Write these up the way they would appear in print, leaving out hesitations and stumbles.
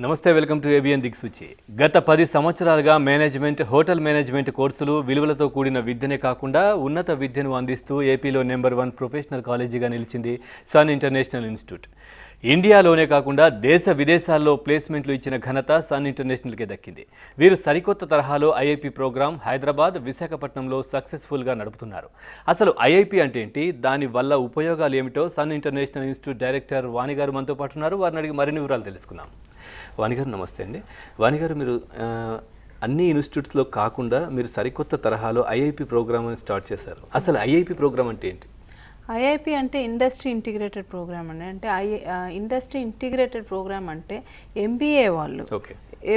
నమస్తే, welcome to ABN దిక్సూచి. గత 10 సంవత్సరాలుగా మేనేజ్మెంట్, హోటల్ మేనేజ్మెంట్ కోర్సులు విలువలతో కూడిన విద్యనే కాకుండా ఉన్నత విద్యను అందిస్తూ ఏపీలో నెంబర్ 1 ప్రొఫెషనల్ కాలేజీగా నిలిచింది సన్ ఇంటర్నేషనల్ ఇన్స్టిట్యూట్. ఇండియాలోనే కాకుండా దేశ విదేశాల్లో ప్లేస్మెంట్లు ఇచ్చిన ఘనత సన్ ఇంటర్నేషనల్కే దక్కింది. వీరు సరికొత్త తరహాలో ఐఐపి ప్రోగ్రాం హైదరాబాద్, విశాఖపట్నంలో సక్సెస్ఫుల్గా నడుపుతున్నారు. అసలు ఐఐపి అంటే ఏంటి, దాని వల్ల ఉపయోగాలు ఏమిటో సన్ ఇంటర్నేషనల్ ఇన్స్టిట్యూట్ డైరెక్టర్ వాణి గారు మనతో పాటు ఉన్నారు. వారిని అడిగి మరిన్ని వివరాలు తెలుసుకుందాం. వాణి గారు నమస్తే అండి. వాణి గారు, మీరు అన్ని ఇన్స్టిట్యూట్స్లో కాకుండా మీరు సరికొత్త తరహాలో ఐఐపి ప్రోగ్రామ్ అని స్టార్ట్ చేశారు. అసలు ఐఐపి ప్రోగ్రామ్ అంటే ఏంటి? ఐఐపి అంటే ఇండస్ట్రీ ఇంటిగ్రేటెడ్ ప్రోగ్రామ్ అండి. అంటే ఇండస్ట్రీ ఇంటిగ్రేటెడ్ ప్రోగ్రామ్ అంటే ఎంబీఏ వాళ్ళు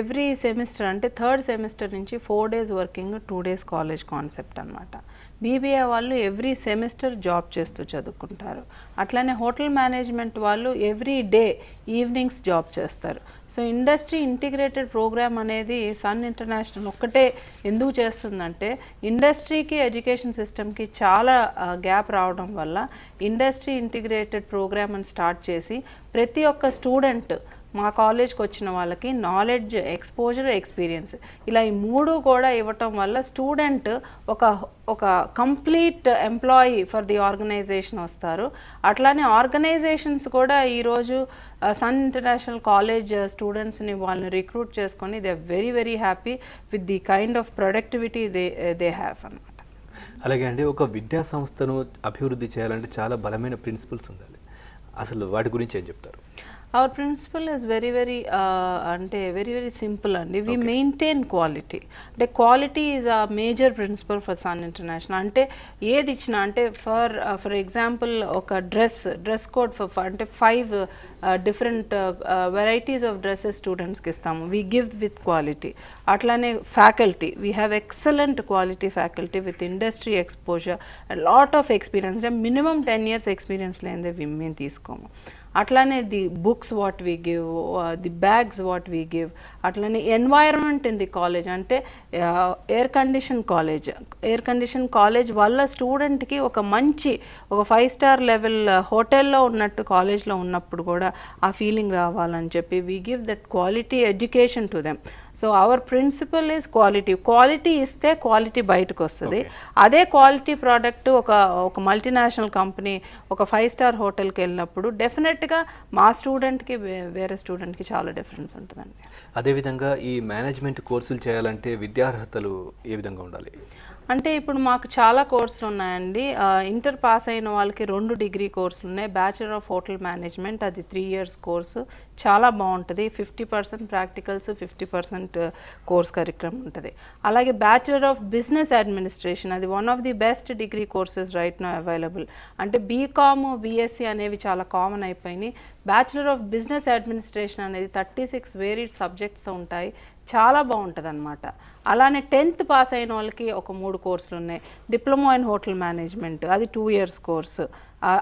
ఎవ్రీ సెమిస్టర్ అంటే థర్డ్ సెమిస్టర్ నుంచి 4 days working, 2 days college concept అనమాట. బీబీఏ వాళ్ళు ఎవ్రీ సెమిస్టర్ జాబ్ చేస్తూ చదువుకుంటారు. అట్లానే హోటల్ మేనేజ్మెంట్ వాళ్ళు ఎవ్రీ డే ఈవినింగ్స్ జాబ్ చేస్తారు. సో ఇండస్ట్రీ ఇంటిగ్రేటెడ్ ప్రోగ్రామ్ అనేది సన్ ఇంటర్నేషనల్ ఒక్కటే ఎందుకు చేస్తుందంటే, ఇండస్ట్రీకి ఎడ్యుకేషన్ సిస్టమ్కి చాలా గ్యాప్ రావడం వల్ల ఇండస్ట్రీ ఇంటిగ్రేటెడ్ ప్రోగ్రామ్ అని స్టార్ట్ చేసి ప్రతి ఒక్క స్టూడెంట్ మా కాలేజ్కి వచ్చిన వాళ్ళకి నాలెడ్జ్, ఎక్స్పోజర్, ఎక్స్పీరియన్స్ ఇలా ఈ 3 కూడా ఇవ్వటం వల్ల స్టూడెంట్ ఒక complete employee for the organisation వస్తారు. అట్లానే ఆర్గనైజేషన్స్ కూడా ఈరోజు సన్ ఇంటర్నేషనల్ కాలేజ్ స్టూడెంట్స్ని వాళ్ళని రిక్రూట్ చేసుకొని they are very very happy with the kind of productivity they have అన్నమాట. అలాగే అండి, ఒక విద్యా సంస్థను అభివృద్ధి చేయాలంటే చాలా బలమైన ప్రిన్సిపల్స్ ఉండాలి. అసలు వాటి గురించి ఏం చెప్తారు? Our principle is very very simple అండి. We maintain quality. అంటే quality is a major principle for Sun International. అంటే ఏది ఇచ్చినా అంటే ఫర్ ఎగ్జాంపుల్ ఒక డ్రెస్ కోడ్ అంటే 5 డిఫరెంట్ వెరైటీస్ ఆఫ్ డ్రెస్సెస్ స్టూడెంట్స్కి ఇస్తాము. We give with quality. అట్లానే faculty, we have excellent quality faculty with industry exposure and lot of experience. అంటే మినిమం 10 years ఎక్స్పీరియన్స్ లేనిదే మేము తీసుకోము. అట్లానే the books what we give, the bags what we give. అట్లానే environment in the college అంటే air condition college వల్ల స్టూడెంట్కి ఒక 5 star లెవెల్ హోటల్లో ఉన్నట్టు కాలేజ్లో ఉన్నప్పుడు కూడా ఆ ఫీలింగ్ రావాలని చెప్పి we give that quality education to them. So our principle is quality ఇస్తే క్వాలిటీ బయటకు వస్తుంది. అదే క్వాలిటీ ప్రోడక్ట్ ఒక మల్టీనేషనల్ కంపెనీ ఒక 5 star హోటల్కి వెళ్ళినప్పుడు డెఫినెట్గా మా స్టూడెంట్కి వేరే స్టూడెంట్కి చాలా డిఫరెన్స్ ఉంటుందండి. అదేవిధంగా ఈ మేనేజ్మెంట్ కోర్సులు చేయాలంటే విద్యార్హతలు ఏ విధంగా ఉండాలి? అంటే ఇప్పుడు మాకు చాలా కోర్సులు ఉన్నాయండి. ఇంటర్ పాస్ అయిన వాళ్ళకి 2 degree కోర్సులు ఉన్నాయి. బ్యాచిలర్ ఆఫ్ హోటల్ మేనేజ్మెంట్, అది 3 years కోర్సు, చాలా బాగుంటుంది. 50% ప్రాక్టికల్స్, 50% కోర్స్ కరిక్యులం ఉంటుంది. అలాగే బ్యాచిలర్ ఆఫ్ బిజినెస్ అడ్మినిస్ట్రేషన్, అది one of the best degree courses right now available. అంటే బీకామ్, బీఎస్సీ అనేవి చాలా కామన్ అయిపోయినాయి. బ్యాచిలర్ ఆఫ్ బిజినెస్ అడ్మినిస్ట్రేషన్ అనేది 36 వేరీడ్ సబ్జెక్ట్స్ ఉంటాయి, చాలా బాగుంటుంది అనమాట. అలానే 10th పాస్ అయిన వాళ్ళకి ఒక 3 కోర్సులు ఉన్నాయి. డిప్లొమా ఇన్ హోటల్ మేనేజ్మెంట్, అది 2 years కోర్సు.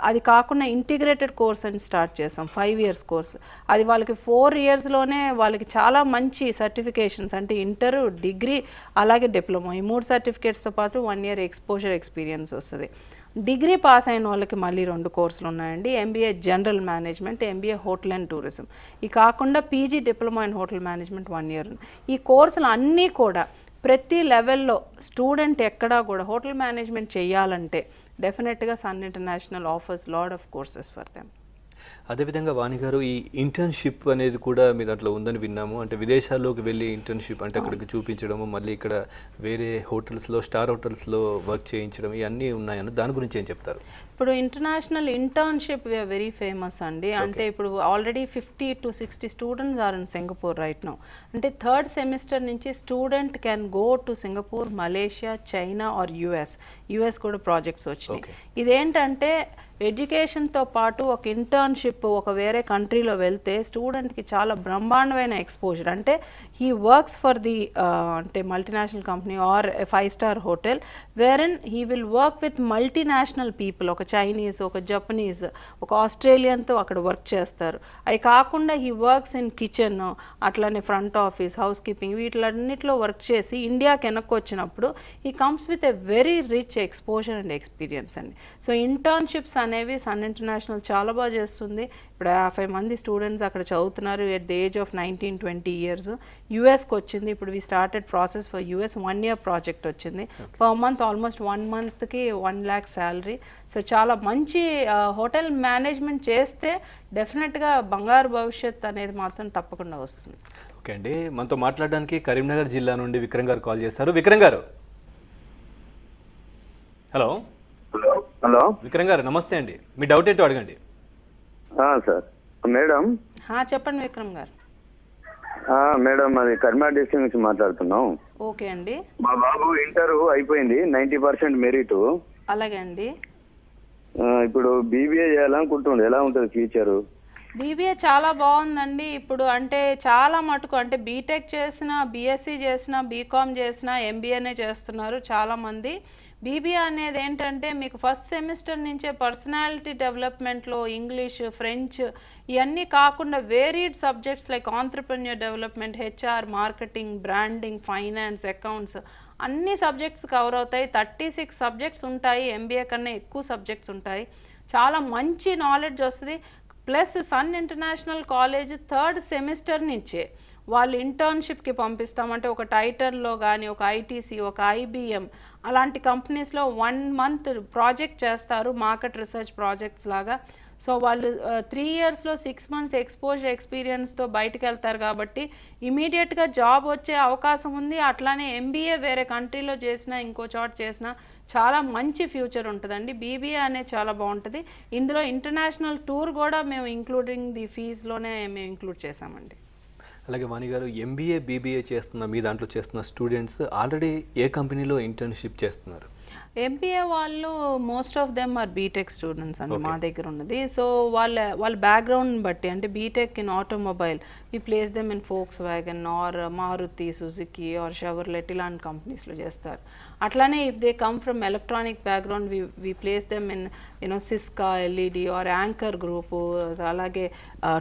అది కాకుండా ఇంటిగ్రేటెడ్ కోర్స్ అని స్టార్ట్ చేసాం, 5 years కోర్సు. అది వాళ్ళకి 4 yearsలోనే వాళ్ళకి చాలా మంచి సర్టిఫికేషన్స్ అంటే ఇంటర్, డిగ్రీ, అలాగే డిప్లొమా, ఈ 3 సర్టిఫికేట్స్తో పాటు 1 year ఎక్స్పోజర్ ఎక్స్పీరియన్స్ వస్తుంది. డిగ్రీ పాస్ అయిన వాళ్ళకి మళ్ళీ 2 కోర్సులు ఉన్నాయండి. MBA general management, MBA hotel and tourism. ఈ కాకుండా PG diploma in hotel management 1 year ఉంది. ఈ కోర్సులు అన్నీ కూడా ప్రతి లెవెల్లో స్టూడెంట్ ఎక్కడా కూడా హోటల్ మేనేజ్మెంట్ చేయాలంటే డెఫినెట్గా Sun International offers lot of courses for them. అదేవిధంగా వాణి గారు, ఈ ఇంటర్న్షిప్ అనేది కూడా మీ దాంట్లో ఉందని విన్నాము. అంటే విదేశాల్లోకి వెళ్ళి ఇంటర్న్షిప్ అంటే అక్కడికి చూపించడము, మళ్ళీ ఇక్కడ వేరే హోటల్స్లో, స్టార్ హోటల్స్లో వర్క్ చేయించడం, ఇవన్నీ ఉన్నాయని దాని గురించి ఏం చెప్తారు? ఇప్పుడు international internship we're very famous అండి. అంటే ఇప్పుడు already 50 to 60 students are in Singapore right now. అంటే 3rd సెమిస్టర్ నుంచి student can go to Singapore, Malaysia, China or US కూడా ప్రాజెక్ట్స్ వచ్చినాయి. ఇదేంటంటే ఎడ్యుకేషన్తో పాటు ఒక ఇంటర్న్షిప్ ఒక వేరే కంట్రీలో వెళ్తే స్టూడెంట్కి చాలా బ్రహ్మాండమైన ఎక్స్పోజర్. అంటే హీ వర్క్స్ ఫర్ ది అంటే multinational company or 5 star hotel, where he will work with multinational people, ఒక చైనీస్, ఒక జపనీస్, ఒక ఆస్ట్రేలియన్తో అక్కడ వర్క్ చేస్తారు. అవి కాకుండా హీ వర్క్స్ ఇన్ కిచెన్, అట్లానే ఫ్రంట్ ఆఫీస్, హౌస్ కీపింగ్, వీటిలన్నిటిలో వర్క్ చేసి ఇండియాకి వెనక్కి వచ్చినప్పుడు he comes with a very rich exposure and experience అండి. సో ఇంటర్న్షిప్స్ అనేవి సన్ ఇంటర్నేషనల్ చాలా బాగా చేస్తుంది. ఇప్పుడు 50 మంది స్టూడెంట్స్ అక్కడ చదువుతున్నారు at the age of 19-20 years. యూఎస్కి వచ్చింది, ఇప్పుడు we started process for US 1 year project వచ్చింది. పర్ మంత్ ఆల్మోస్ట్ 1 monthకి 1 lakh శాలరీ. సో చాలా మంచి హోటల్ మేనేజ్మెంట్ చేస్తే డెఫినెట్గా బంగారు భవిష్యత్ అనేది మాత్రం తప్పకుండా వస్తుంది. ఓకే అండి, మనతో మాట్లాడడానికి కరీంనగర్ జిల్లా నుండి విక్రమ్ గారు కాల్ చేస్తారు. విక్రమ్ గారు, హలో. హలో విక్రమ్ గారు నమస్తే అండి, మీ డౌట్ ఏంటో అడగండి. Sir madam. చెప్పండి విక్రమ్ గారు. మేడం అది కరీంనగర్ డిస్ట్రిక్ట్ నుంచి మాట్లాడుతున్నాం. ఓకే అండి. మా బాబు ఇంటర్ అయిపోయింది, 90% మెరిట్. అలాగే అండి. ఇప్పుడు బీబీఏ చేయాలనుకుంటుండే, ఎలా ఉంటుంది ఫ్యూచరు? బీబీఏ చాలా బాగుందండి. ఇప్పుడు అంటే చాలా మటుకు అంటే బీటెక్ చేసిన, బీఎస్సీ చేసిన, బీకామ్ చేసిన, ఎంబీఏనే చేస్తున్నారు చాలామంది. బీబీఏ అనేది ఏంటంటే మీకు ఫస్ట్ సెమిస్టర్ నుంచే పర్సనాలిటీ డెవలప్మెంట్లో ఇంగ్లీష్, ఫ్రెంచ్ ఇవన్నీ కాకుండా varied subjects like entrepreneur development, HR, marketing, branding, finance, accounts అన్ని సబ్జెక్ట్స్ కవర్ అవుతాయి. 36 సబ్జెక్ట్స్ ఉంటాయి. ఎంబీఏ కన్నా ఎక్కువ సబ్జెక్ట్స్ ఉంటాయి. చాలా మంచి నాలెడ్జ్ వస్తుంది. Plus Sun International college 3rd semester నుంచే వాళ్ళు ఇంటర్న్షిప్కి పంపిస్తామంటే ఒక టైటన్లో కానీ, ఒక ఐటీసీ, ఒక ఐబిఎం అలాంటి కంపెనీస్లో 1 month ప్రాజెక్ట్ చేస్తారు, మార్కెట్ రీసెర్చ్ ప్రాజెక్ట్స్ లాగా. సో వాళ్ళు 3 yearsలో 6 months ఎక్స్పోజర్ ఎక్స్పీరియన్స్తో బయటకు వెళ్తారు కాబట్టి ఇమీడియట్గా జాబ్ వచ్చే అవకాశం ఉంది. అట్లానే ఎంబీఏ వేరే కంట్రీలో చేసినా, ఇంకో చోట చేసినా చాలా మంచి ఫ్యూచర్ ఉంటుందండి. బీబీఏ అనేది చాలా బాగుంటుంది. ఇందులో ఇంటర్నేషనల్ టూర్ కూడా మేము ఇంక్లూడింగ్ ది ఫీజ్లోనే మేము ఇంక్లూడ్ చేసామండి. అలాగే వాణి గారు, ఎంబీఏ బీబీఏ చేస్తున్న మీ దాంట్లో చేస్తున్న స్టూడెంట్స్ ఆల్రెడీ ఏ కంపెనీలో ఇంటర్న్షిప్ చేస్తున్నారు? ఎంబీఏ వాళ్ళు most of them are BTech students అండి మా దగ్గర ఉన్నది. సో వాళ్ళ బ్యాక్గ్రౌండ్ బట్టి అంటే BTech in automobile we place them in Volkswagen or Maruti, Suzuki or Chevrolet ఇలాంటి కంపెనీస్లో చేస్తారు. అట్లానే if they come from electronic background we place them in Syska, LED or Anchor group, అలాగే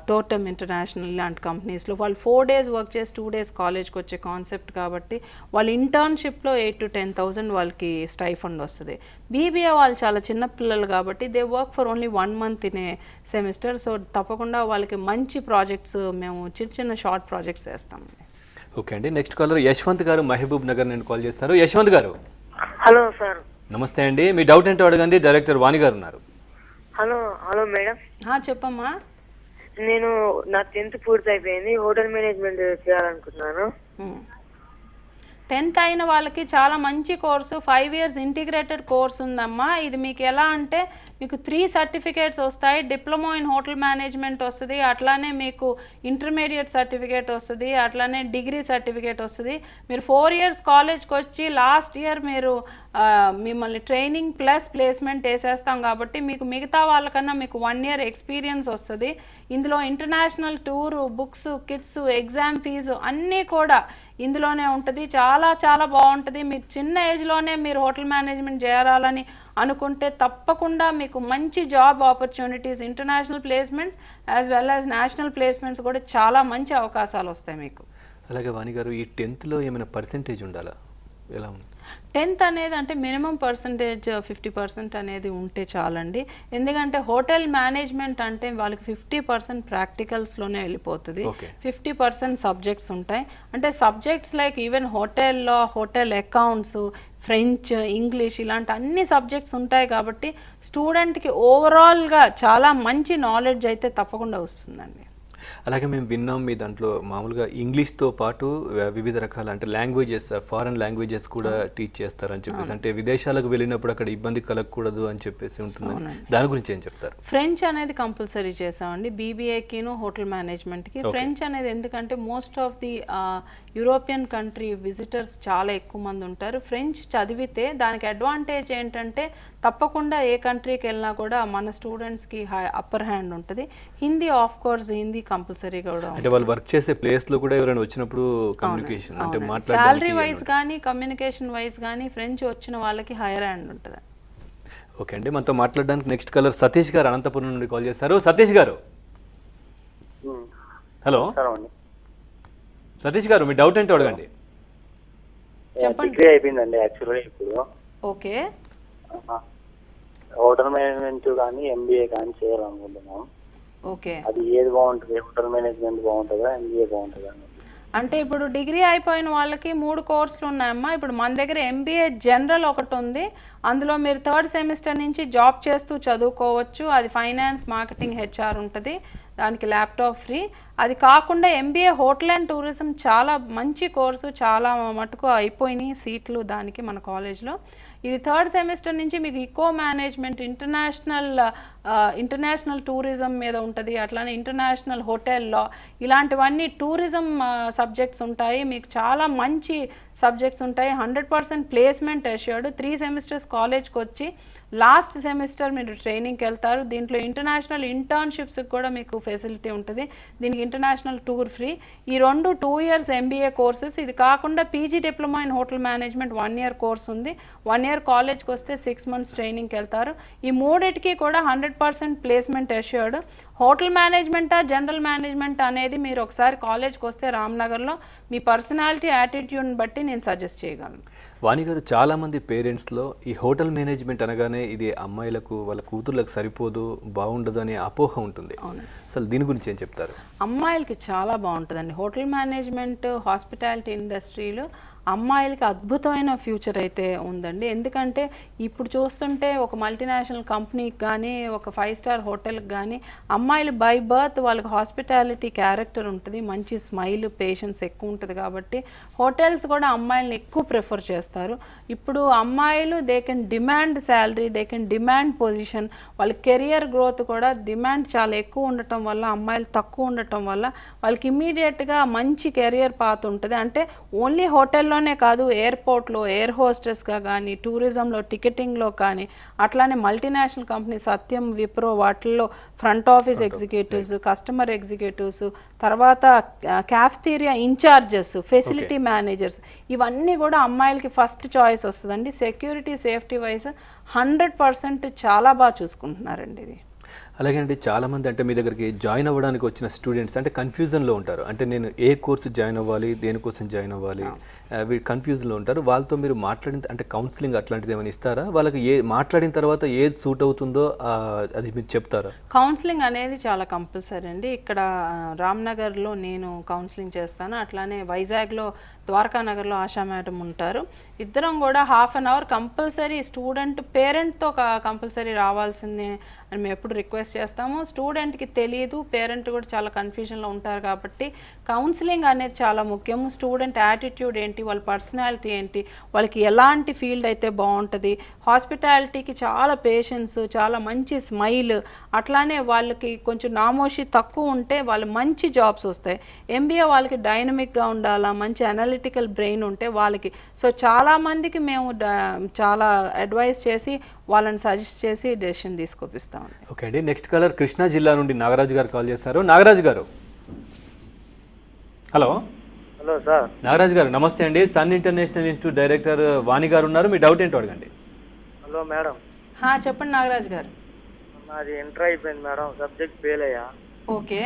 టోటమ్ ఇంటర్నేషనల్ ఇలాంటి కంపెనీస్లో వాళ్ళు 4 days వర్క్ చేసి 2 days కాలేజ్కి వచ్చే కాన్సెప్ట్ కాబట్టి వాళ్ళ ఇంటర్న్షిప్లో 8,000 to 10,000 వాళ్ళకి స్టైఫండ్ వస్తుంది. బీబీఏ వాళ్ళు చాలా చిన్న పిల్లలు కాబట్టి they work for only 1 month in a semester. So తప్పకుండా వాళ్ళకి మంచి ప్రాజెక్ట్స్ మేము చిన్న షార్ట్ ప్రాజెక్ట్స్ చేస్తాం. ఓకే అండి, నెక్స్ట్ కాలర్ యశ్వంత్ గారు మహబూబ్ నగర్ నుండి కాల్ చేస్తారు. యశ్వంత్ గారు హలో సార్. నమస్తే అండి, మీ డౌట్ ఏంటో అడగండి. డైరెక్టర్ వాణి గారు ఉన్నారు. Hello madam. చెప్పమ్మా. నేను నా 10th పూర్తి అయిపోయింది, హోటల్ మేనేజ్మెంట్ చేయాలనుకుంటున్నాను. 10th అయిన వాళ్ళకి చాలా మంచి కోర్సు 5 years ఇంటిగ్రేటెడ్ కోర్స్ ఉందమ్మా. ఇది మీకు ఎలా అంటే మీకు 3 certificates వస్తాయి. డిప్లొమా ఇన్ హోటల్ మేనేజ్మెంట్ వస్తుంది, అట్లానే మీకు ఇంటర్మీడియట్ సర్టిఫికేట్ వస్తుంది, అట్లానే డిగ్రీ సర్టిఫికేట్ వస్తుంది. మీరు 4 years కాలేజ్కి వచ్చి లాస్ట్ ఇయర్ మీరు మిమ్మల్ని ట్రైనింగ్ ప్లస్ ప్లేస్మెంట్ వేసేస్తాం కాబట్టి మీకు మిగతా వాళ్ళకన్నా మీకు 1 year ఎక్స్పీరియన్స్ వస్తుంది. ఇందులో international tour, books, kits, exam fees అన్నీ కూడా ఇందులోనే ఉంటుంది. చాలా చాలా బాగుంటుంది. మీకు చిన్న ఏజ్లోనే మీరు హోటల్ మేనేజ్మెంట్ చేయాలని అనుకుంటే తప్పకుండా మీకు మంచి job opportunities, international placements as well as national placements కూడా చాలా మంచి అవకాశాలు వస్తాయి మీకు. అలాగే వాణి గారు, ఈ 10thలో ఏమైనా పర్సెంటేజ్ ఉండాలా, ఎలా ఉంది? 10th అనేది అంటే మినిమం పర్సంటేజ్ 50% అనేది ఉంటే చాలండి. ఎందుకంటే హోటల్ మేనేజ్మెంట్ అంటే వాళ్ళకి 50% ప్రాక్టికల్స్లోనే వెళ్ళిపోతుంది, 50% సబ్జెక్ట్స్ ఉంటాయి. అంటే సబ్జెక్ట్స్ లైక్ ఈవెన్ హోటల్లో హోటల్ అకౌంట్స్, ఫ్రెంచ్, ఇంగ్లీష్ ఇలాంటి అన్ని సబ్జెక్ట్స్ ఉంటాయి కాబట్టి స్టూడెంట్కి ఓవరాల్గా చాలా మంచి నాలెడ్జ్ అయితే తప్పకుండా వస్తుందండి. అలాగే మేము విన్నాం మీ దాంట్లో మామూలుగా ఇంగ్లీష్తో పాటు వివిధ రకాల అంటే లాంగ్వేజెస్, ఫారెన్ లాంగ్వేజెస్ కూడా టీచ్ చేస్తారని చెప్పేసి, అంటే విదేశాలకు వెళ్ళినప్పుడు అక్కడ ఇబ్బంది కలగకూడదు అని చెప్పేసి ఉంటుంది. దాని గురించి ఏం చెప్తారు? ఫ్రెంచ్ అనేది కంపల్సరీ చేసామండి బీబీఏకిను హోటల్ మేనేజ్మెంట్కి. ఫ్రెంచ్ అనేది ఎందుకంటే most of the European country visitors చాలా ఎక్కువ మంది ఉంటారు. ఫ్రెంచ్ చదివితే దానికి అడ్వాంటేజ్ ఏంటంటే తప్పకుండా ఏ కంట్రీకి వెళ్ళినా కూడా మన స్టూడెంట్స్కి అప్పర్ హ్యాండ్ ఉంటుంది. Hindi of course Hindi compulsory కూడా, అంటే వాళ్ళు వర్క్ చేసే ప్లేస్లో కూడా ఎవరైనా వచ్చినప్పుడు కమ్యూనికేషన్ అంటే శాలరీ వైజ్ కానీ కమ్యూనికేషన్ వైజ్ కానీ ఫ్రెంచ్ వచ్చిన వాళ్ళకి హైయర్ హ్యాండ్ ఉంటుంది. ఓకే అండి, మనతో మాట్లాడడానికి నెక్స్ట్ కాలర్ సతీష్ గారు అనంతపురం నుండి కాల్ చేశారు. సతీష్ గారు హలో. సతీష్ గారు మీ డౌట్ ఏంటో అడగండి. చెప్పండి. డిగ్రీ అయిపోయిందండి యాక్చువల్గా ఇప్పుడు. ఓకే. హోటల్ మేనేజ్మెంట్ కానీ ఎంబీఏ కానీ చేయాలనుకుంటున్నాం. ఓకే. అది ఏది బాగుంటుంది? హోటల్ మేనేజ్మెంట్ బాగుంటుందా, ఎంబీఏ బాగుంటుందా? అంటే ఇప్పుడు డిగ్రీ అయిపోయిన వాళ్ళకి 3 కోర్సులు ఉన్నాయమ్మా. ఇప్పుడు మన దగ్గర ఎంబీఏ జనరల్ ఒకటి ఉంది. అందులో మీరు 3rd సెమిస్టర్ నుంచి జాబ్ చేస్తూ చదువుకోవచ్చు. అది ఫైనాన్స్, మార్కెటింగ్, హెచ్ఆర్ ఉంటుంది. దానికి ల్యాప్టాప్ ఫ్రీ. అది కాకుండా ఎంబీఏ హోటల్ అండ్ టూరిజం చాలా మంచి కోర్సు, చాలా మటుకు అయిపోయినాయి సీట్లు దానికి మన కాలేజ్లో. ఇది 3rd సెమిస్టర్ నుంచి మీకు ఈకో మేనేజ్మెంట్, ఇంటర్నేషనల్ టూరిజం మీద ఉంటుంది. అట్లానే ఇంటర్నేషనల్ హోటల్లో ఇలాంటివన్నీ టూరిజం సబ్జెక్ట్స్ ఉంటాయి. మీకు చాలా మంచి సబ్జెక్ట్స్ ఉంటాయి. 100% ప్లేస్మెంట్ అష్యూర్డ్. 3 సెమిస్టర్స్ కాలేజ్కి వచ్చి లాస్ట్ సెమిస్టర్ మీరు ట్రైనింగ్కి వెళ్తారు. దీంట్లో ఇంటర్నేషనల్ ఇంటర్న్షిప్స్కి కూడా మీకు ఫెసిలిటీ ఉంటుంది. దీనికి ఇంటర్నేషనల్ టూర్ ఫ్రీ. ఈ 2 years ఎంబీఏ కోర్సెస్. ఇది కాకుండా PG diploma in hotel management 1 year course ఉంది. 1 year కాలేజ్కి వస్తే 6 months ట్రైనింగ్కి వెళ్తారు. ఈ మూడిటికి కూడా 100% ప్లేస్మెంట్ అష్యూర్డ్. హోటల్ మేనేజ్మెంటా, జనరల్ మేనేజ్మెంట్ అనేది మీరు ఒకసారి కాలేజ్కి వస్తే రామ్నగర్లో మీ పర్సనాలిటీ, యాటిట్యూడ్ని బట్టి నేను సజెస్ట్ చేయగలను. వాణి గారు, చాలామంది పేరెంట్స్లో ఈ హోటల్ మేనేజ్మెంట్ అనగానే ఇది అమ్మాయిలకు, వాళ్ళ కూతుర్లకు సరిపోదు, బాగుండదు అనే అపోహ ఉంటుంది. అసలు దీని గురించి ఏం చెప్తారు? అమ్మాయిలకి చాలా బాగుంటుందండి. హోటల్ మేనేజ్మెంట్, హాస్పిటాలిటీ ఇండస్ట్రీలు అమ్మాయిలకి అద్భుతమైన ఫ్యూచర్ అయితే ఉందండి. ఎందుకంటే ఇప్పుడు చూస్తుంటే ఒక మల్టీనేషనల్ కంపెనీకి కానీ, ఒక 5 star హోటల్కి కానీ అమ్మాయిలు బై బర్త్ వాళ్ళకి హాస్పిటాలిటీ క్యారెక్టర్ ఉంటుంది, మంచి స్మైల్, పేషెన్స్ ఎక్కువ ఉంటుంది. కాబట్టి హోటల్స్ కూడా అమ్మాయిలను ఎక్కువ ప్రిఫర్ చేస్తారు. ఇప్పుడు అమ్మాయిలు they can demand salary, they can demand position, వాళ్ళ కెరియర్ గ్రోత్ కూడా డిమాండ్ చాలా ఎక్కువ ఉండటం వల్ల, అమ్మాయిలు తక్కువ ఉండటం వల్ల వాళ్ళకి ఇమ్మీడియట్గా మంచి కెరియర్ పాత్ ఉంటుంది. అంటే ఓన్లీ హోటల్లోనే కాదు, ఎయిర్పోర్ట్లో ఎయిర్ హోస్టెస్గా కానీ, టూరిజంలో టికెటింగ్లో కానీ, అట్లానే మల్టీనేషనల్ కంపెనీ సత్యం, విప్రో వాటిల్లో front office executives, customer executives, తర్వాత క్యాఫ్టీరియా ఇన్ఛార్జెస్, ఫెసిలిటీ మేనేజర్స్, ఇవన్నీ కూడా అమ్మాయిలకి ఫస్ట్ చాయిస్ వస్తుందండి. సెక్యూరిటీ, సేఫ్టీ వైజ్ 100% చాలా బాగా చూసుకుంటున్నారండి ఇది. అలాగే అండి, చాలామంది అంటే మీ దగ్గరికి జాయిన్ అవ్వడానికి వచ్చిన స్టూడెంట్స్ అంటే కన్ఫ్యూజన్లో ఉంటారు. అంటే నేను ఏ కోర్సు జాయిన్ అవ్వాలి, దేనికోసం జాయిన్ అవ్వాలి, కన్ఫ్యూజన్లో ఉంటారు. వాళ్ళతో మీరు మాట్లాడిన అంటే కౌన్సిలింగ్ అట్లాంటిది ఏమైనా ఇస్తారా? వాళ్ళకి మాట్లాడిన తర్వాత ఏది సూట్ అవుతుందో అది మీరు చెప్తారా? కౌన్సిలింగ్ అనేది చాలా కంపల్సరీ అండి. ఇక్కడ రామ్నగర్లో నేను కౌన్సిలింగ్ చేస్తాను. అట్లానే వైజాగ్లో ద్వారకానగర్లో ఆశా మేడం ఉంటారు. ఇద్దరం కూడా 1/2 hour కంపల్సరీ స్టూడెంట్ పేరెంట్తో కంపల్సరీ రావాల్సిందే అని మేము ఎప్పుడు రిక్వెస్ట్ చేస్తాము. స్టూడెంట్కి తెలియదు, పేరెంట్ కూడా చాలా కన్ఫ్యూజన్లో ఉంటారు. కాబట్టి కౌన్సిలింగ్ అనేది చాలా ముఖ్యము. స్టూడెంట్ యాటిట్యూడ్ ఏంటి, వాళ్ళ పర్సనాలిటీ ఏంటి, వాళ్ళకి ఎలాంటి ఫీల్డ్ అయితే బాగుంటుంది, హాస్పిటాలిటీకి చాలా పేషెన్స్, చాలా మంచి స్మైల్, అట్లానే వాళ్ళకి కొంచెం నామోషి తక్కువ ఉంటే వాళ్ళు మంచి జాబ్స్ వస్తాయి. ఎంబీఏ వాళ్ళకి డైనమిక్గా ఉండాలా, మంచి అనలిటికల్ బ్రెయిన్ ఉంటే వాళ్ళకి. సో చాలామందికి మేము చాలా అడ్వైస్ చేసి వాళ్ళని సజెస్ట్ చేసి డెసిషన్ తీసుకొపిస్తామండి. ఓకే అండి, నెక్స్ట్ కాలర్ కృష్ణా జిల్లా నుండి నాగరాజు గారు కాల్ చేశారు. నాగరాజు గారు, హలో. Hello sir. నాగరాజు గారు నమస్తే అండి. సన్ ఇంటర్నేషనల్ ఇన్స్టిట్యూట్ డైరెక్టర్ వాణి గారు ఉన్నారు. మీ డౌట్ ఏంటో అడగండి. Hello madam. చెప్పండి నాగరాజు గారు. నాది ఇంటర్ అయిపోయింది మేడం, సబ్జెక్ట్ ఫెయిల్ అయ్యా. ఓకే.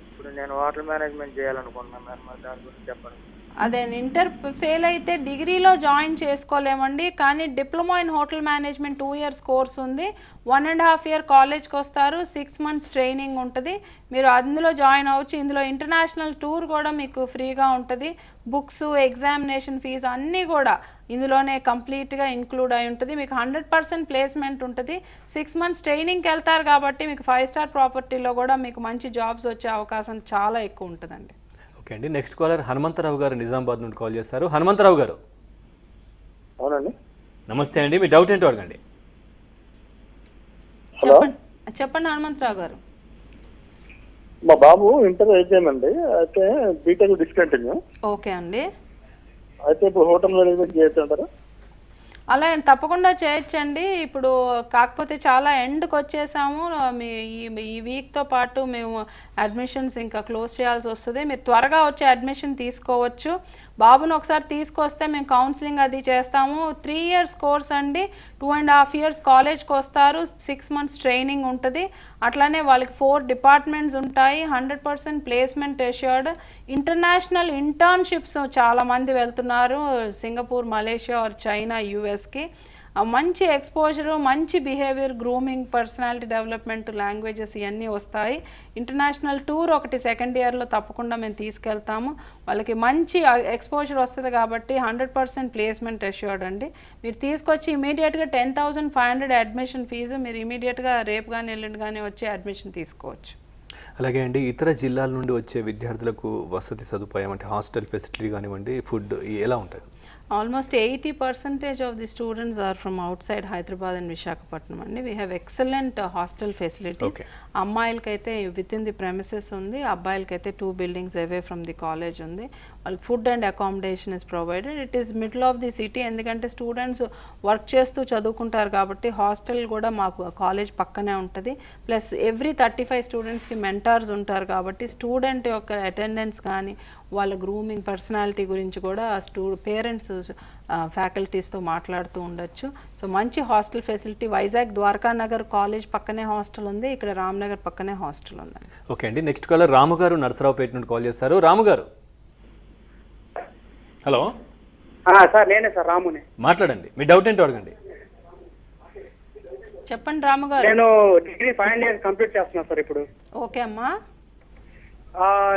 ఇప్పుడు నేను హోటల్ మేనేజ్మెంట్ చేయాలనుకుంటున్నాను మేడం, మరి దాని గురించి చెప్పండి. అదే ఇంటర్ ఫెయిల్ అయితే డిగ్రీలో జాయిన్ చేసుకోలేమండి. కానీ diploma in hotel management 2 years course ఉంది. 1.5 year కాలేజ్కి వస్తారు. 6 months ట్రైనింగ్ ఉంటుంది. మీరు అందులో జాయిన్ అవ్వచ్చు. ఇందులో ఇంటర్నేషనల్ టూర్ కూడా మీకు ఫ్రీగా ఉంటుంది. బుక్స్, ఎగ్జామినేషన్ ఫీజు అన్నీ కూడా ఇందులోనే కంప్లీట్గా ఇంక్లూడ్ అయి ఉంటుంది. మీకు 100% ప్లేస్మెంట్ ఉంటుంది. 6 months ట్రైనింగ్కి వెళ్తారు కాబట్టి మీకు 5 star ప్రాపర్టీలో కూడా మీకు మంచి జాబ్స్ వచ్చే అవకాశం చాలా ఎక్కువ ఉంటుందండి. ఓకే అండి, నెక్స్ట్ కాలర్ హనుమంతరావు గారు నిజామాబాద్ నుండి కాల్ చేస్తారు. హనుమంతరావు గారు. అవునండి. నమస్తే అండి, మీ డౌట్ ఏంటో అడగండి. చెప్పండి హనుమంతరావు గారు. మా బాబు ఇంటర్ అయిపోయిందండి, అయితే బీటెక్ డిస్కంటిన్యూ. ఓకే అండి. అయితే ఇప్పుడు హోటల్ మేనేజ్మెంట్ చేయొచ్చంటారా? అలా తప్పకుండా చేయొచ్చండి. ఇప్పుడు కాకపోతే చాలా ఎండ్కి వచ్చేసాము. ఈ వీక్తో పాటు మేము అడ్మిషన్స్ ఇంకా క్లోజ్ చేయాల్సి వస్తుంది. మీరు త్వరగా వచ్చి అడ్మిషన్ తీసుకోవచ్చు. బాబును ఒకసారి తీసుకొస్తే మేము కౌన్సిలింగ్ అది చేస్తాము. 3 years కోర్స్ అండి. 2.5 years కాలేజ్కి వస్తారు. 6 months ట్రైనింగ్ ఉంటుంది. అట్లానే వాళ్ళకి 4 departments ఉంటాయి. 100% ప్లేస్మెంట్ అష్యూర్డ్. ఇంటర్నేషనల్ ఇంటర్న్షిప్స్ చాలామంది వెళ్తున్నారు, సింగపూర్, మలేషియా ఆర్ చైనా, యూఎస్కి. మంచి ఎక్స్పోజరు, మంచి behaviour, grooming, personality development, languages ఇవన్నీ వస్తాయి. ఇంటర్నేషనల్ టూర్ ఒకటి సెకండ్ ఇయర్లో తప్పకుండా మేము తీసుకెళ్తాము. వాళ్ళకి మంచి ఎక్స్పోజర్ వస్తుంది కాబట్టి 100% ప్లేస్మెంట్ అష్యూర్డ్ అండి. మీరు తీసుకొచ్చి ఇమీడియట్గా 10,500 అడ్మిషన్ ఫీజు, మీరు ఇమీడియట్గా రేపు కానీ ఎల్లుండి కానీ వచ్చి అడ్మిషన్ తీసుకోవచ్చు. అలాగే అండి, ఇతర జిల్లాల నుండి వచ్చే విద్యార్థులకు వసతి సదుపాయం అంటే హాస్టల్ ఫెసిలిటీ కానివ్వండి, ఫుడ్ ఎలా ఉంటుంది? Almost 80% of the students are from outside Hyderabad and Visakhapatnam అండి. We have excellent hostel facilities. అమ్మాయిలకైతే విత్ ఇన్ ది ప్రెమిసెస్ ఉంది, అబ్బాయిలకైతే 2 buildings away from the college ఉంది. వాళ్ళకి food and accommodation is provided. It is middle of the city, ఎందుకంటే students work చేస్తూ చదువుకుంటారు కాబట్టి హాస్టల్ కూడా మాకు కాలేజ్ పక్కనే ఉంటుంది. ప్లస్ ఎవ్రీ 35 స్టూడెంట్స్కి మెంటార్స్ ఉంటారు కాబట్టి స్టూడెంట్ యొక్క అటెండెన్స్ కానీ వాళ్ళ గ్రూమింగ్, పర్సనాలిటీ గురించి కూడా పేరెంట్స్ ఫ్యాకల్టీస్తో మాట్లాడుతూ ఉండొచ్చు. సో మంచి hostel facility. Vizag Dwaraka Nagar college పక్కనే హాస్టల్ ఉంది, ఇక్కడ రామ్నగర్ పక్కనే హాస్టల్ ఉంది. ఓకే అండి, నెక్స్ట్ కాలర్ రాము గారు నరసరావుపేట నుండి కాల్ చేస్తారు. రాము గారు, హలో సార్. నేనే సార్, రామునే. మాట్లాడండి, మీ డౌట్ ఏంటో అడగండి. చెప్పండి రాము గారు. నేను డిగ్రీ ఫైనల్ ఇయర్ కంప్లీట్ చేస్తున్నాను సార్ ఇప్పుడు. ఓకే అమ్మా.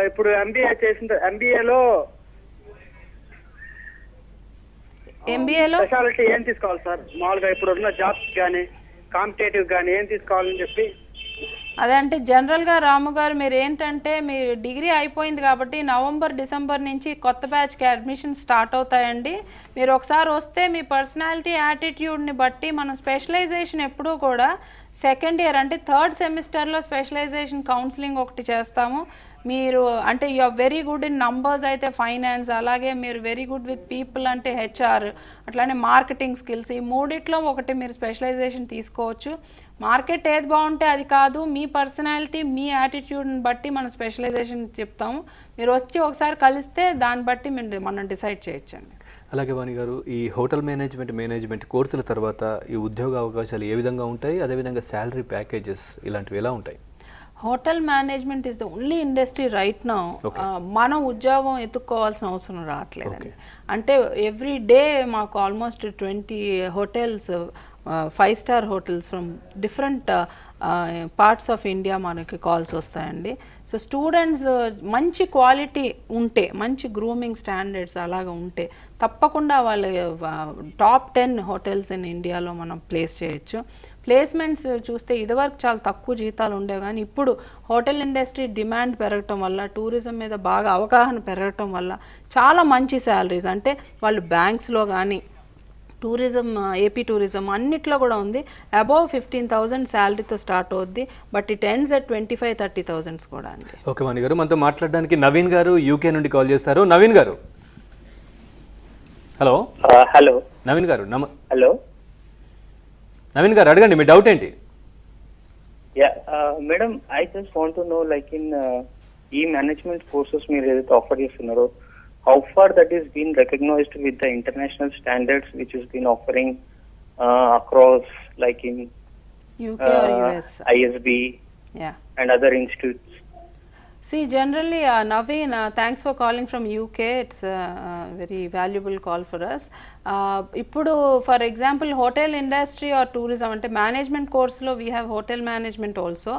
ఇప్పుడు ఎంబీఏలో స్పెషాలిటీ ఏం తీసుకోవాలి సార్? మామూలుగా ఇప్పుడు ఉన్న జాబ్స్ కానీ కాంపిటేటివ్ కానీ ఏం తీసుకోవాలని చెప్పి. అదే అంటే జనరల్గా రాము గారు, మీరు ఏంటంటే మీరు డిగ్రీ అయిపోయింది కాబట్టి నవంబర్, డిసెంబర్ నుంచి కొత్త బ్యాచ్కి అడ్మిషన్ స్టార్ట్ అవుతాయండి. మీరు ఒకసారి వస్తే మీ పర్సనాలిటీ, యాటిట్యూడ్ని బట్టి మనం స్పెషలైజేషన్ ఎప్పుడూ కూడా సెకండ్ ఇయర్ అంటే 3rd సెమిస్టర్లో స్పెషలైజేషన్ కౌన్సిలింగ్ ఒకటి చేస్తాము. మీరు అంటే you are very good in numbers అయితే ఫైనాన్స్, అలాగే మీరు వెరీ గుడ్ విత్ పీపుల్ అంటే హెచ్ఆర్, అట్లానే మార్కెటింగ్ స్కిల్స్, ఈ మూడిట్లో ఒకటి మీరు స్పెషలైజేషన్ తీసుకోవచ్చు. మార్కెట్ ఏది బాగుంటే అది కాదు, మీ పర్సనాలిటీ, మీ యాటిట్యూడ్ని బట్టి మనం స్పెషలైజేషన్ చెప్తాము. మీరు వచ్చి ఒకసారి కలిస్తే దాన్ని బట్టి మనం డిసైడ్ చేయొచ్చండి. అలాగే వాణి గారు, ఈ హోటల్ మేనేజ్మెంట్ కోర్సుల తర్వాత ఈ ఉద్యోగ అవకాశాలు ఏ విధంగా ఉంటాయి, అదేవిధంగా శాలరీ ప్యాకేజెస్ ఇలాంటివి ఎలా ఉంటాయి? Hotel management is the only industry right now మనం ఉద్యోగం ఎత్తుక్కోవాల్సిన అవసరం రావట్లేదండి. అంటే ఎవ్రీ డే మాకు almost 20 hotels, 5-star hotels from different parts of India మనకి కాల్స్ వస్తాయండి. సో స్టూడెంట్స్ మంచి క్వాలిటీ ఉంటే, మంచి గ్రూమింగ్ స్టాండర్డ్స్ అలాగా ఉంటే తప్పకుండా వాళ్ళ టాప్ 10 హోటల్స్ ఇన్ ఇండియాలో మనం ప్లేస్ చేయొచ్చు. ప్లేస్మెంట్స్ చూస్తే ఇదివరకు చాలా తక్కువ జీతాలు ఉండేవి, కానీ ఇప్పుడు హోటల్ ఇండస్ట్రీ డిమాండ్ పెరగటం వల్ల, టూరిజం మీద బాగా అవగాహన పెరగటం వల్ల చాలా మంచి శాలరీస్, అంటే వాళ్ళు బ్యాంక్స్లో కానీ టూరిజం, ఏపీ టూరిజం అన్నిట్లో కూడా ఉంది. అబౌవ్ 15,000 శాలరీతో స్టార్ట్ అవుద్ది, బట్ ఇట్ ఎండ్స్ అట్ 25-30,000 కూడా అండి. ఓకే వాణి గారు, మనతో మాట్లాడడానికి నవీన్ గారు యూకే నుండి కాల్ చేస్తారు. నవీన్ గారు, హలో. హలో నవీన్ గారు, హలో నవీన్ గారు అడగండి, మీ డౌట్ ఏంటి? Madam, I just want to know like in ఈ మేనేజ్మెంట్ కోర్సెస్ మీరు ఏదైతే ఆఫర్ చేస్తున్నారో, how far that is being recognized with the international standards which has been offering across like in UK or US, ISB and other institutes. See, generally, Naveen, thanks for calling from UK. It's a very valuable call for us. Ippudu, for example, hotel industry or tourism, ante management course lo we have hotel management also.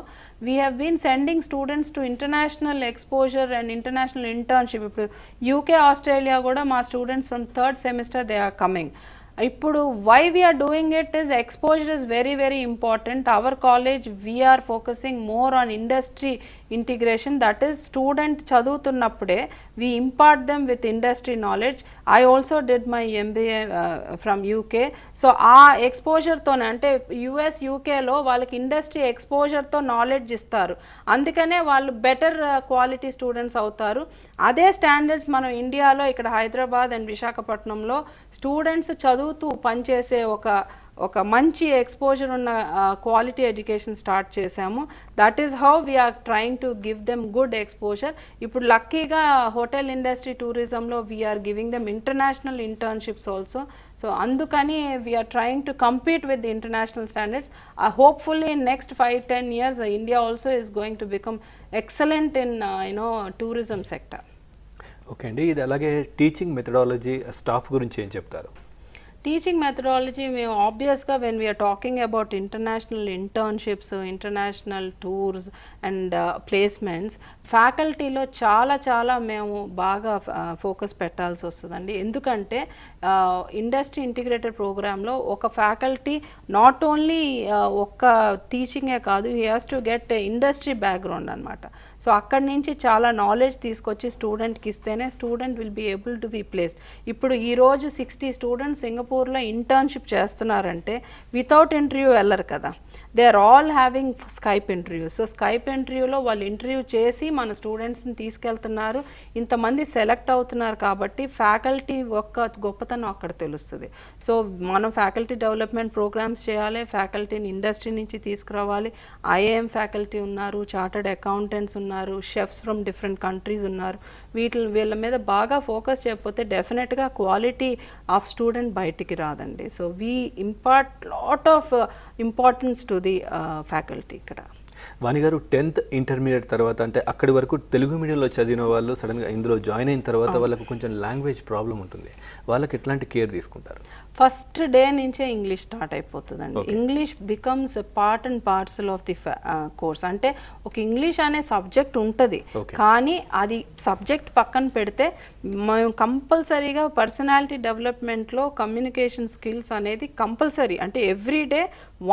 We have been sending students to international exposure and international internship. Ippudu UK, Australia kuda ma students from 3rd semester they are coming. ఇప్పుడు why we are doing it is exposure is very, very important. Our college, we are focusing more on industry integration. That is, student చదువుతున్నప్పుడే we impart them with industry knowledge. I also did my MBA from UK. So ఆ ఎక్స్పోజర్తోనే, అంటే US, UKలో వాళ్ళకి industry ఎక్స్పోజర్తో knowledge ఇస్తారు, అందుకనే వాళ్ళు better quality students అవుతారు. అదే standards మనం ఇండియాలో ఇక్కడ హైదరాబాద్ అండ్ విశాఖపట్నంలో స్టూడెంట్స్ చదువుతూ పనిచేసే ఒక మంచి ఎక్స్పోజర్ ఉన్న క్వాలిటీ ఎడ్యుకేషన్ స్టార్ట్ చేశాము. That is how we're trying to give them good exposure. ఇప్పుడు లక్కీగా హోటల్ ఇండస్ట్రీ, టూరిజంలో we're giving them international internships also. So అందుకని we're trying to compete with the international standards. Hopefully in next 5-10 years India also is going to become excellent in tourism sector. Okay అండి, ఇది అలాగే teaching methodology, staff గురించి ఏం చెప్తారు? Teaching methodology మేము ఆబ్వియస్గా when we're talking about international internships, international tours and placements, ఫ్యాకల్టీలో చాలా మేము బాగా ఫోకస్ పెట్టాల్సి వస్తుందండి. ఎందుకంటే ఇండస్ట్రీ ఇంటిగ్రేటెడ్ ప్రోగ్రాంలో ఒక ఫ్యాకల్టీ నాట్ ఓన్లీ ఒక్క టీచింగే కాదు, he has to get industry background అనమాట. సో అక్కడి నుంచి చాలా నాలెడ్జ్ తీసుకొచ్చి స్టూడెంట్కి ఇస్తేనే student will be able to be placed. ఇప్పుడు ఈరోజు 60 స్టూడెంట్స్ సింగపూర్లో ఇంటర్న్షిప్ చేస్తున్నారంటే వితౌట్ ఇంటర్వ్యూ వెళ్ళరు కదా, they are all having Skype interview. So Skype ఇంటర్వ్యూలో వాళ్ళు ఇంటర్వ్యూ చేసి మన స్టూడెంట్స్ని తీసుకెళ్తున్నారు, ఇంతమంది సెలెక్ట్ అవుతున్నారు. కాబట్టి ఫ్యాకల్టీ ఒక్క గొప్పతనం అక్కడ తెలుస్తుంది. సో మనం ఫ్యాకల్టీ డెవలప్మెంట్ ప్రోగ్రామ్స్ చేయాలి, ఫ్యాకల్టీని ఇండస్ట్రీ నుంచి తీసుకురావాలి. ఐఏఎం ఫ్యాకల్టీ ఉన్నారు, చార్టర్డ్ అకౌంటెంట్స్ ఉన్నారు, షెఫ్స్ ఫ్రమ్ డిఫరెంట్ కంట్రీస్ ఉన్నారు. వీళ్ళ మీద బాగా ఫోకస్ చేయకపోతే డెఫినెట్గా క్వాలిటీ ఆఫ్ స్టూడెంట్ బయటికి రాదండి. So we impart lot of importance to the faculty ఇక్కడ. వాణి గారు, 10th ఇంటర్మీడియట్ తర్వాత అంటే అక్కడి వరకు తెలుగు మీడియంలో చదివిన వాళ్ళు సడన్గా ఇందులో జాయిన్ అయిన తర్వాత వాళ్ళకు కొంచెం లాంగ్వేజ్ ప్రాబ్లం ఉంటుంది, వాళ్ళకి ఎట్లాంటి కేర్ తీసుకుంటారు? ఫస్ట్ డే నుంచే ఇంగ్లీష్ స్టార్ట్ అయిపోతుందండి. English becomes part and parcel of the course. అంటే ఒక ఇంగ్లీష్ అనే సబ్జెక్ట్ ఉంటుంది, కానీ అది సబ్జెక్ట్ పక్కన పెడితే మేము కంపల్సరీగా పర్సనాలిటీ డెవలప్మెంట్లో కమ్యూనికేషన్ స్కిల్స్ అనేది కంపల్సరీ. అంటే every day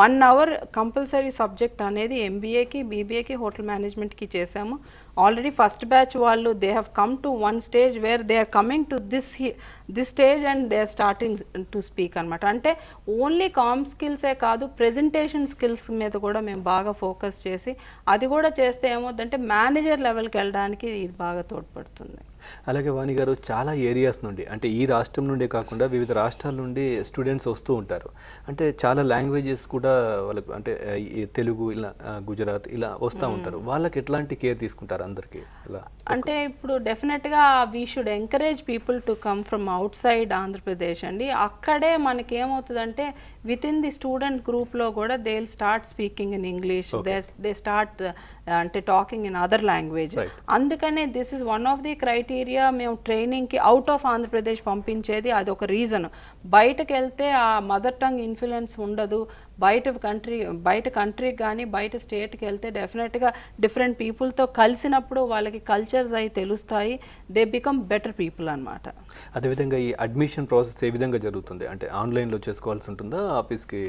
1 hour compulsory subject అనేది ఎంబీఏకి, బీబీఏకి, హోటల్ మేనేజ్మెంట్కి చేసాము. ఆల్రెడీ ఫస్ట్ బ్యాచ్ వాళ్ళు they have come to one stage where they are coming to this stage and they are starting to speak అనమాట. అంటే ఓన్లీ కామ్ స్కిల్సే కాదు, ప్రెజెంటేషన్ స్కిల్స్ మీద కూడా మేము బాగా ఫోకస్ చేసి అది కూడా చేస్తే ఏమవుతుందంటే మేనేజర్ లెవెల్కి వెళ్ళడానికి ఇది బాగా తోడ్పడుతుంది. అలాగే వాణి గారు, చాలా ఏరియాస్ నుండి అంటే ఈ రాష్ట్రం నుండే కాకుండా వివిధ రాష్ట్రాల నుండి స్టూడెంట్స్ వస్తూ ఉంటారు. అంటే చాలా లాంగ్వేజెస్ కూడా వాళ్ళకు అంటే ఈ తెలుగు ఇలా గుజరాత్ ఇలా వస్తూ ఉంటారు. వాళ్ళకి ఎట్లాంటి కేర్ తీసుకుంటారు అందరికీ? ఇలా అంటే ఇప్పుడు డెఫినెట్గా we should encourage people to come from out side Andhra Pradesh అండి. అక్కడే మనకి ఏమవుతుందంటే విత్ ఇన్ ది స్టూడెంట్ గ్రూప్లో కూడా they will start speaking in English, they start అంటే టాకింగ్ ఇన్ అదర్ లాంగ్వేజ్. అందుకనే this is one of the criteria మేము ట్రైనింగ్కి అవుట్ ఆఫ్ ఆంధ్రప్రదేశ్ పంపించేది. అది ఒక రీజన్. బయటకు వెళ్తే ఆ మదర్ టంగ్ ఇన్ఫ్లుయెన్స్ ఉండదు. బయట కంట్రీకి కానీ బయట స్టేట్కి వెళ్తే డెఫినెట్గా డిఫరెంట్ పీపుల్తో కలిసినప్పుడు వాళ్ళకి కల్చర్స్ అవి తెలుస్తాయి, దే బికమ్ బెటర్ పీపుల్ అనమాట. అదేవిధంగా ఈ అడ్మిషన్ ప్రాసెస్ ఏ విధంగా జరుగుతుంది? అంటే ఆన్లైన్లో చేసుకోవాల్సి ఉంటుందా ఆఫీస్కి?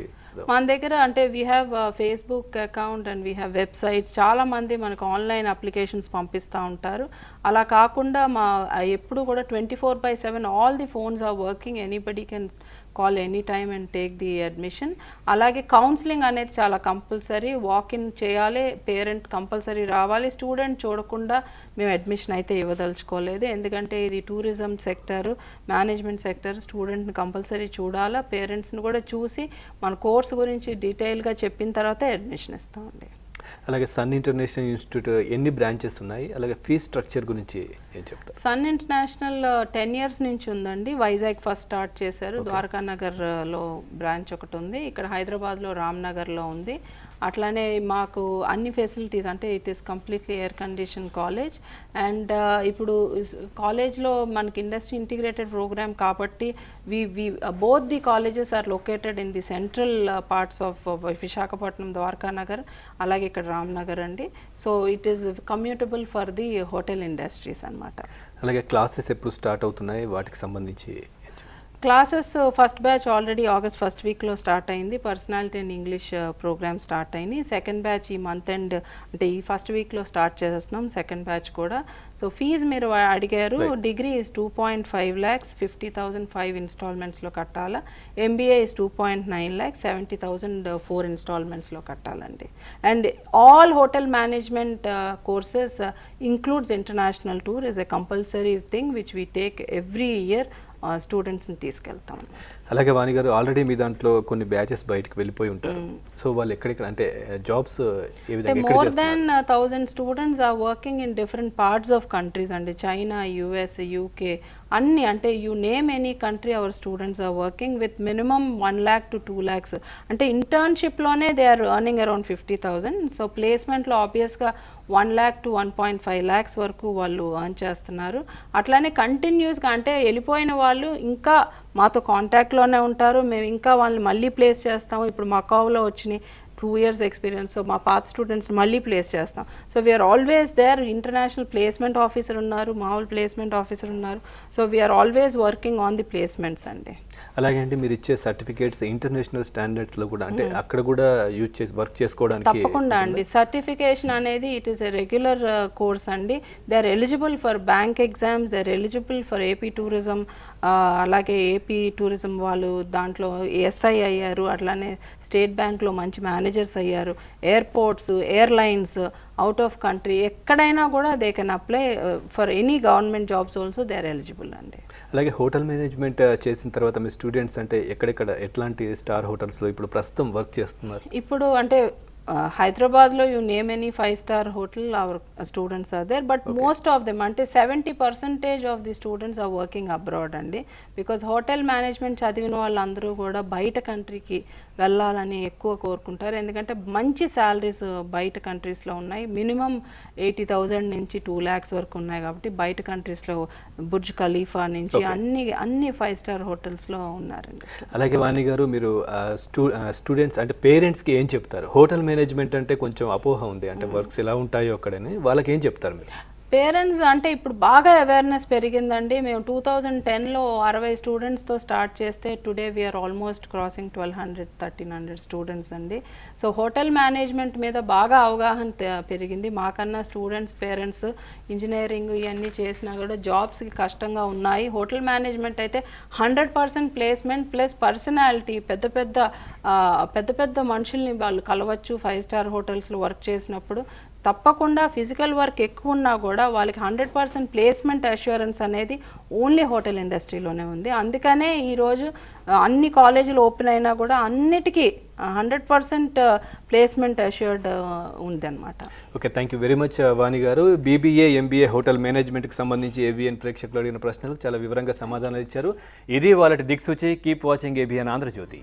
మన దగ్గర అంటే we have Facebook account and we have websites. చాలామంది మనకు ఆన్లైన్ అప్లికేషన్స్ పంపిస్తూ ఉంటారు. అలా కాకుండా ఎప్పుడు కూడా 24/7 all the phones are working, anybody can call any time and take the admission. అలాగే కౌన్సిలింగ్ అనేది చాలా కంపల్సరీ, వాకిన్ చేయాలి, పేరెంట్ కంపల్సరీ రావాలి. స్టూడెంట్ చూడకుండా మేము అడ్మిషన్ అయితే ఇవ్వదలుచుకోలేదు, ఎందుకంటే ఇది టూరిజం సెక్టర్, మేనేజ్మెంట్ సెక్టర్. స్టూడెంట్ని కంపల్సరీ చూడాలా, పేరెంట్స్ని కూడా చూసి మన కోర్స్ గురించి డీటెయిల్గా చెప్పిన తర్వాత అడ్మిషన్ ఇస్తామండి. అలాగే సన్ ఇంటర్నేషనల్ ఇన్స్టిట్యూట్ ఎన్ని బ్రాంచెస్ ఉన్నాయి? అలాగే ఫీజ్ స్ట్రక్చర్ గురించి ఏం చెప్తారు? సన్ ఇంటర్నేషనల్ 10 years నుంచి ఉందండి. వైజాగ్ ఫస్ట్ స్టార్ట్ చేశారు, ద్వారకా నగర్లో బ్రాంచ్ ఒకటి ఉంది, ఇక్కడ హైదరాబాద్లో రామ్నగర్లో ఉంది. అట్లానే మాకు అన్ని ఫెసిలిటీస్ అంటే it is completely air condition college. And ఇప్పుడు కాలేజ్లో మనకి ఇండస్ట్రీ ఇంటిగ్రేటెడ్ ప్రోగ్రామ్ కాబట్టి both the colleges are located in the central parts of Visakhapatnam, Dwaraka Nagar, అలాగే ఇక్కడ రామ్నగర్ అండి. So it is commutable for the hotel industries అనమాట. అలాగే క్లాసెస్ ఎప్పుడు స్టార్ట్ అవుతున్నాయి, వాటికి సంబంధించి? Classes first batch already August first వీక్లో స్టార్ట్ అయింది. Personality and English programme start అయింది. సెకండ్ బ్యాచ్ ఈ మంత్ ఎండ్ అంటే ఈ ఫస్ట్ వీక్లో స్టార్ట్ చేస్తున్నాం, సెకండ్ బ్యాచ్ కూడా. సో ఫీజు మీరు అడిగారు, డిగ్రీ ఇస్ 2.5 lakhs, 50,000 5 ఇన్స్టాల్మెంట్స్లో కట్టాలా. ఎంబీఏ ఇస్ 2.9 lakhs, 70,000 4 ఇన్స్టాల్మెంట్స్లో కట్టాలండి. And all hotel management courses includes international tour is a compulsory thing which we take every year. స్టూడెంట్స్ని తీసుకెళ్తాం. అలాగే వాణి గారు, ఆల్రెడీ మీ దాంట్లో కొన్ని బ్యాచెస్ బయటకు వెళ్ళిపోయి ఉంటారు. సో వాళ్ళు ఎక్కడెక్కడ అంటే జాబ్స్ ఏ విధంగా? More than 1000 students are working in different parts of countries అండి. చైనా, యుఎస్, యూకే అన్ని, అంటే you name any country our students are working with minimum 1 lakh to 2 lakhs. అంటే ఇంటర్న్షిప్లోనే they are earning around 50,000. So ప్లేస్మెంట్లో ఆబ్వియస్గా 1 lakh to 1.5 lakhs వరకు వాళ్ళు earn చేస్తున్నారు. అట్లానే కంటిన్యూస్గా అంటే వెళ్ళిపోయిన వాళ్ళు ఇంకా మాతో కాంటాక్ట్లోనే ఉంటారు, మేము ఇంకా వాళ్ళని మళ్ళీ ప్లేస్ చేస్తాము. ఇప్పుడు మా కావ్లో వచ్చినాయి 2 years ఎక్స్పీరియన్స్, సో మా పాత స్టూడెంట్స్ మళ్ళీ ప్లేస్ చేస్తాం. So we're always there. International placement officer ఉన్నారు, మామూలు ప్లేస్మెంట్ ఆఫీసర్ ఉన్నారు. So we're always working on the placements అండి. అలాగే అంటే మీరు ఇచ్చే సర్టిఫికేట్స్ ఇంటర్నేషనల్ స్టాండర్డ్స్లో కూడా అంటే అక్కడ కూడా యూజ్ చేసి వర్క్ చేసుకోవడానికి తప్పకుండా అండి. సర్టిఫికేషన్ అనేది it is a regular course అండి. They are eligible for bank exams, they are eligible for AP tourism. అలాగే ఏపీ టూరిజం వాళ్ళు దాంట్లో ఎస్ఐ అయ్యారు, అట్లానే స్టేట్ బ్యాంక్లో మంచి మేనేజర్స్ అయ్యారు, airports, airlines, out of country ఎక్కడైనా కూడా they can apply for any government jobs also they are eligible అండి. అలాగే హోటల్ మేనేజ్మెంట్ చేసిన తర్వాత మీ స్టూడెంట్స్ అంటే ఎక్కడెక్కడ ఎట్లాంటి స్టార్ హోటల్స్లో ఇప్పుడు ప్రస్తుతం వర్క్ చేస్తున్నారు? ఇప్పుడు అంటే హైదరాబాద్లో you name any 5-star hotel our students are there, but most of them అంటే 70% of the students are working abroad అండి. బికాజ్ హోటల్ మేనేజ్మెంట్ చదివిన వాళ్ళందరూ కూడా బయట కంట్రీకి వెళ్ళాలని ఎక్కువ కోరుకుంటారు, ఎందుకంటే మంచి శాలరీస్ బయట కంట్రీస్లో ఉన్నాయి. మినిమం 80,000 నుంచి 2 lakhs వరకు ఉన్నాయి కాబట్టి బయట కంట్రీస్లో బుర్జ్ ఖలీఫా నుంచి అన్ని 5-star హోటల్స్లో ఉన్నారండి. అలాగే వాణి గారు, మీరు స్టూడెంట్స్ అంటే పేరెంట్స్కి ఏం చెప్తారు? హోటల్ మేనేజ్మెంట్ అంటే కొంచెం అపోహ ఉంది, అంటే వర్క్స్ ఎలా ఉంటాయో అక్కడని, వాళ్ళకి ఏం చెప్తారు మీరు? పేరెంట్స్ అంటే ఇప్పుడు బాగా అవేర్నెస్ పెరిగిందండి. మేము 2010లో 60 స్టూడెంట్స్తో స్టార్ట్ చేస్తే today we're almost crossing 1200-1300 students అండి. సో హోటల్ మేనేజ్మెంట్ మీద బాగా అవగాహన పెరిగింది. మాకన్నా స్టూడెంట్స్ పేరెంట్స్ ఇంజనీరింగ్ ఇవన్నీ చేసినా కూడా జాబ్స్కి కష్టంగా ఉన్నాయి. హోటల్ మేనేజ్మెంట్ అయితే 100% ప్లేస్మెంట్ ప్లస్ పర్సనాలిటీ, పెద్ద పెద్ద మనుషుల్ని వాళ్ళు కలవచ్చు 5-star హోటల్స్లో వర్క్ చేసినప్పుడు. తప్పకుండా ఫిజికల్ వర్క్ ఎక్కువ ఉన్నా కూడా వాళ్ళకి 100% ప్లేస్మెంట్ అష్యూరెన్స్ అనేది ఓన్లీ హోటల్ ఇండస్ట్రీలోనే ఉంది. అందుకనే ఈరోజు అన్ని కాలేజీలు ఓపెన్ అయినా కూడా అన్నిటికీ 100% ప్లేస్మెంట్ అష్యూర్డ్ ఉందన్నమాట. Okay, thank you very much Vani garu. BBA, MBA hotel మేనేజ్మెంట్కి సంబంధించి ఏబిఎన్ ప్రేక్షకులు అడిగిన ప్రశ్నలు చాలా వివరంగా సమాధానాలు ఇచ్చారు. ఇది వాళ్ళ దిక్సూచి. Keep watching ABN Andhra Jyothi.